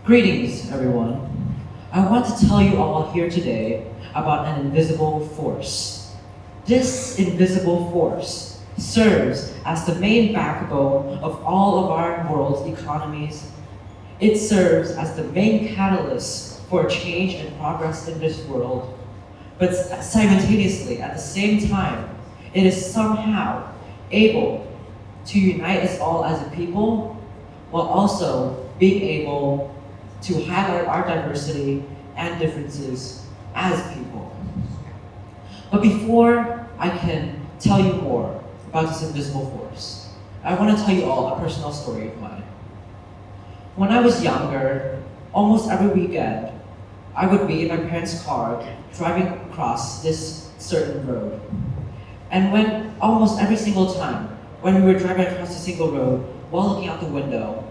Greetings, everyone. I want to tell you all here today about an invisible force. This invisible force serves as the main backbone of all of our world's economies. It serves as the main catalyst for change and progress in this world. But simultaneously, at the same time, it is somehow able to unite us all as a people, while also being able to highlight our diversity and differences as people. But before I can tell you more about this invisible force, I want to tell you all a personal story of mine. When I was younger, almost every weekend, I would be in my parents' car driving across this certain road. And when almost every single time, when we were driving across a single road while looking out the window,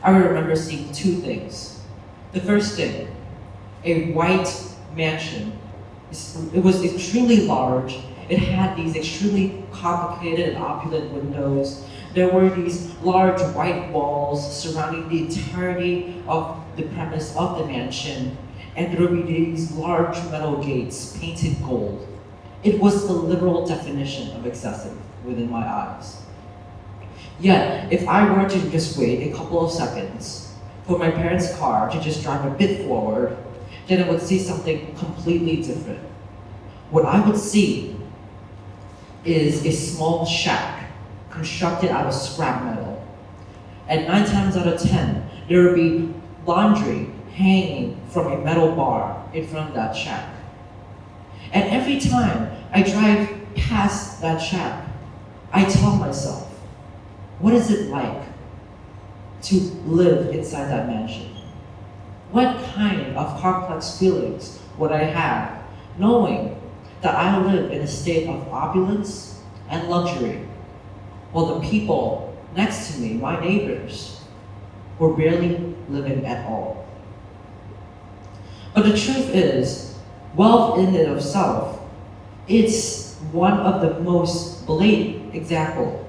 I would remember seeing two things. The first thing, a white mansion. It was extremely large. It had these extremely complicated and opulent windows. There were these large white walls surrounding the entirety of the premise of the mansion, and there would be these large metal gates painted gold. It was the literal definition of excessive within my eyes. Yet, if I were to just wait a couple of seconds for my parents' car to just drive a bit forward, then I would see something completely different. What I would see is a small shack constructed out of scrap metal. And 9 times out of 10, there would be laundry hanging from a metal bar in front of that shack. And every time I drive past that shack, I tell myself, what is it like to live inside that mansion? What kind of complex feelings would I have knowing that I live in a state of opulence and luxury, while the people next to me, my neighbors, were barely living at all? But the truth is, wealth in and of itself, it's one of the most blatant examples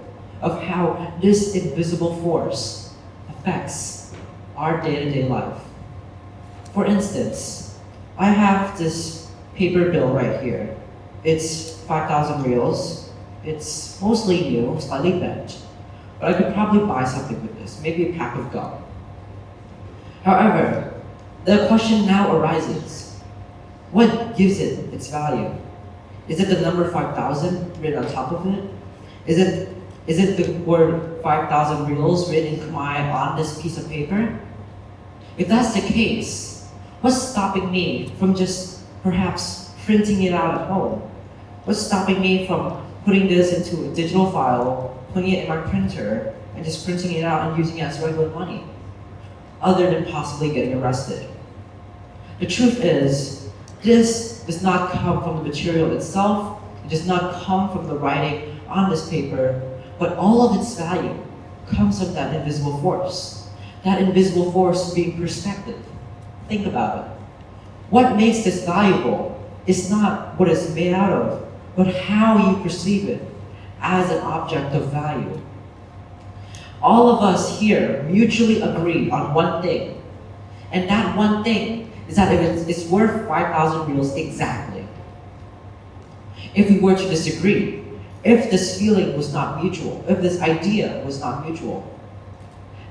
of how this invisible force affects our day-to-day life. For instance, I have this paper bill right here. It's 5,000 reals. It's mostly new, slightly bent, but I could probably buy something with this, maybe a pack of gum. However, the question now arises, what gives it its value? Is it the number 5,000 written on top of it? Is it the word 5,000 reals written in Khmer on this piece of paper? If that's the case, what's stopping me from just perhaps printing it out at home? What's stopping me from putting this into a digital file, putting it in my printer, and just printing it out and using it as regular money, other than possibly getting arrested? The truth is, this does not come from the material itself. It does not come from the writing on this paper, but all of its value comes from that invisible force. That invisible force being perspective. Think about it. What makes this valuable is not what it's made out of, but how you perceive it as an object of value. All of us here mutually agree on one thing, and that one thing is that it's worth 5,000 reals exactly. If we were to disagree, if this feeling was not mutual, if this idea was not mutual,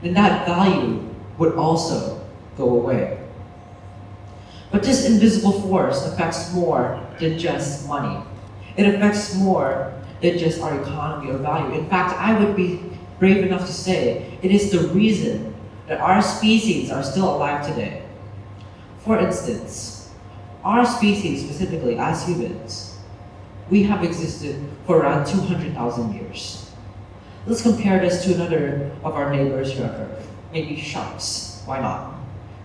then that value would also go away. But this invisible force affects more than just money. It affects more than just our economy or value. In fact, I would be brave enough to say it is the reason that our species are still alive today. For instance, our species, specifically as humans, we have existed for around 200,000 years. Let's compare this to another of our neighbors here on Earth, maybe sharks. Why not?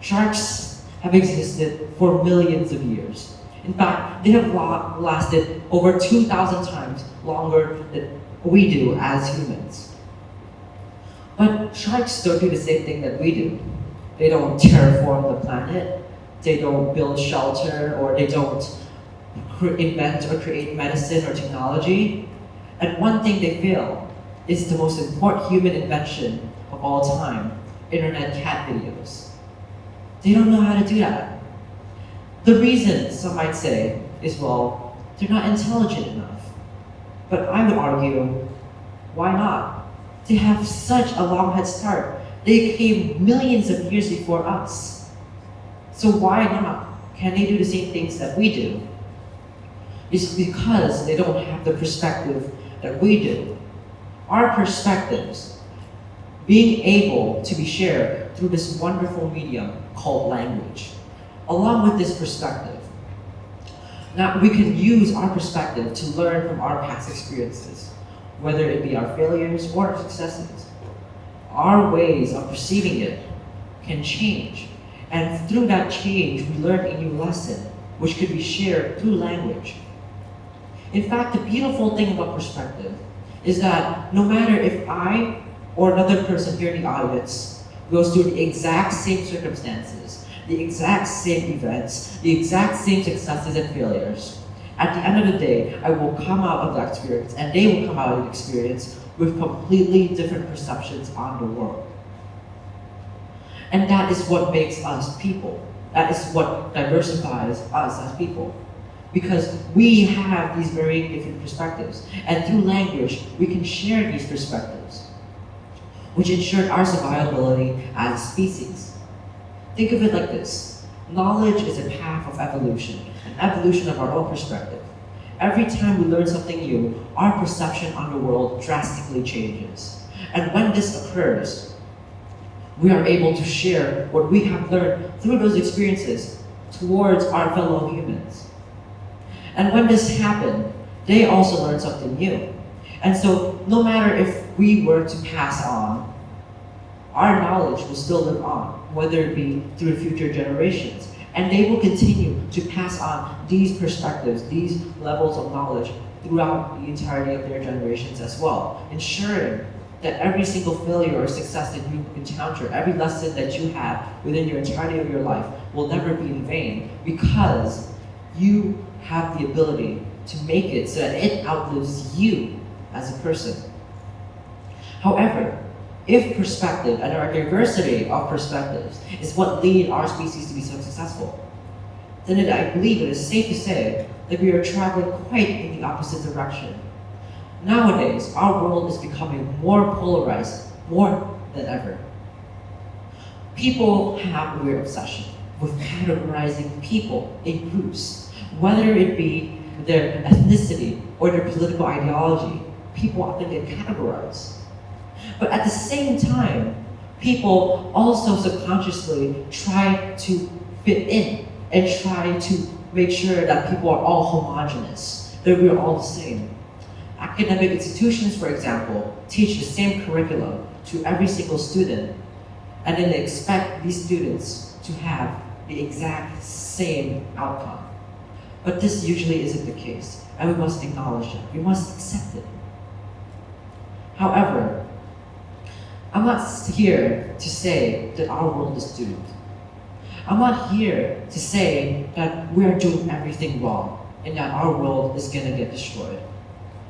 Sharks have existed for millions of years. In fact, they have lasted over 2,000 times longer than we do as humans. But sharks don't do the same thing that we do. They don't terraform the planet, they don't build shelter, or they don't invent or create medicine or technology. And one thing they fail is the most important human invention of all time, internet cat videos. They don't know how to do that. The reason, some might say, is, well, they're not intelligent enough. But I would argue, why not? They have such a long head start. They came millions of years before us. So why not? Can they do the same things that we do? It's because they don't have the perspective that we do. Our perspectives, being able to be shared through this wonderful medium called language, along with this perspective. Now, we can use our perspective to learn from our past experiences, whether it be our failures or our successes. Our ways of perceiving it can change, and through that change, we learn a new lesson, which could be shared through language. In fact, the beautiful thing about perspective is that no matter if I or another person here in the audience goes through the exact same circumstances, the exact same events, the exact same successes and failures, at the end of the day, I will come out of that experience and they will come out of the experience with completely different perceptions on the world. And that is what makes us people. That is what diversifies us as people. Because we have these very different perspectives. And through language, we can share these perspectives, which ensure our survivability as a species. Think of it like this. Knowledge is a path of evolution, an evolution of our own perspective. Every time we learn something new, our perception on the world drastically changes. And when this occurs, we are able to share what we have learned through those experiences towards our fellow humans. And when this happened, they also learned something new. And so no matter if we were to pass on, our knowledge will still live on, whether it be through future generations. And they will continue to pass on these perspectives, these levels of knowledge throughout the entirety of their generations as well, ensuring that every single failure or success that you encounter, every lesson that you have within your entirety of your life will never be in vain, because you have the ability to make it so that it outlives you as a person. However, if perspective and our diversity of perspectives is what lead our species to be so successful, then I believe it is safe to say that we are traveling quite in the opposite direction. Nowadays, our world is becoming more polarized, more than ever. People have a weird obsession with categorizing people in groups, whether it be their ethnicity or their political ideology. People often get categorized. But at the same time, people also subconsciously try to fit in and try to make sure that people are all homogenous, that we're all the same. Academic institutions, for example, teach the same curriculum to every single student, and then they expect these students to have the exact same outcome. But this usually isn't the case, and we must acknowledge it. We must accept it. However, I'm not here to say that our world is doomed. I'm not here to say that we're doing everything wrong and that our world is going to get destroyed.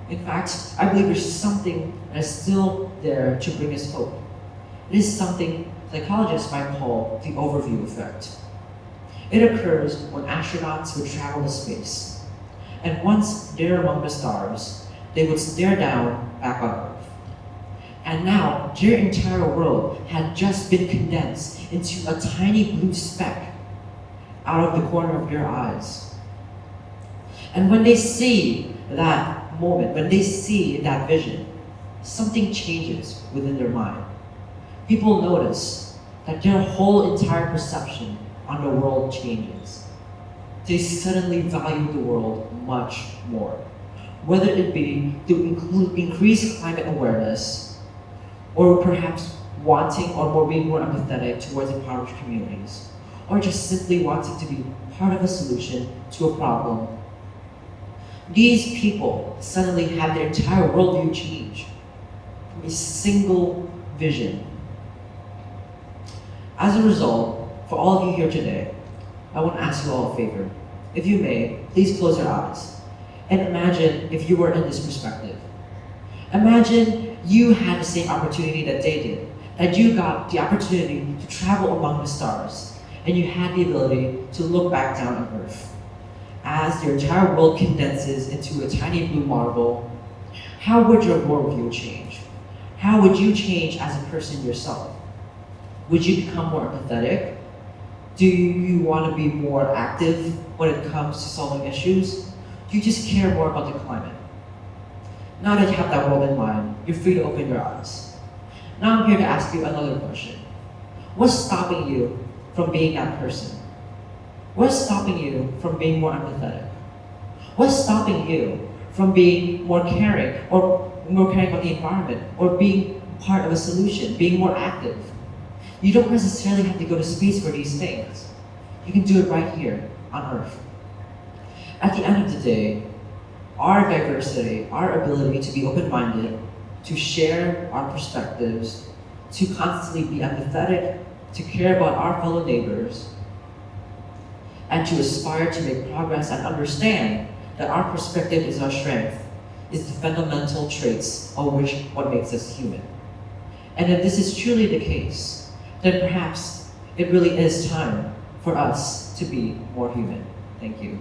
In fact, I believe there's something that is still there to bring us hope. It is something psychologists might call the overview effect. It occurs when astronauts would travel to space, and once they're among the stars, they would stare down back on Earth. And now, their entire world had just been condensed into a tiny blue speck out of the corner of their eyes. And when they see that moment, when they see that vision, something changes within their mind. People notice that their whole entire perception on the world changes. They suddenly value the world much more, whether it be to increase climate awareness, or perhaps wanting or being more empathetic towards impoverished communities, or just simply wanting to be part of a solution to a problem. These people suddenly have their entire worldview change from a single vision. As a result, for all of you here today, I want to ask you all a favor. If you may, please close your eyes and imagine if you were in this perspective. Imagine you had the same opportunity that they did, that you got the opportunity to travel among the stars, and you had the ability to look back down on Earth, as your entire world condenses into a tiny blue marble, how would your worldview change? How would you change as a person yourself? Would you become more empathetic? Do you want to be more active when it comes to solving issues? Do you just care more about the climate? Now that you have that world in mind, you're free to open your eyes. Now I'm here to ask you another question. What's stopping you from being that person? What's stopping you from being more empathetic? What's stopping you from being more caring, or more caring about the environment, or being part of a solution, being more active? You don't necessarily have to go to space for these things. You can do it right here on Earth. At the end of the day, our diversity, our ability to be open-minded, to share our perspectives, to constantly be empathetic, to care about our fellow neighbors, and to aspire to make progress and understand that our perspective is our strength, is the fundamental traits of which what makes us human. And if this is truly the case, then perhaps it really is time for us to be more human. Thank you.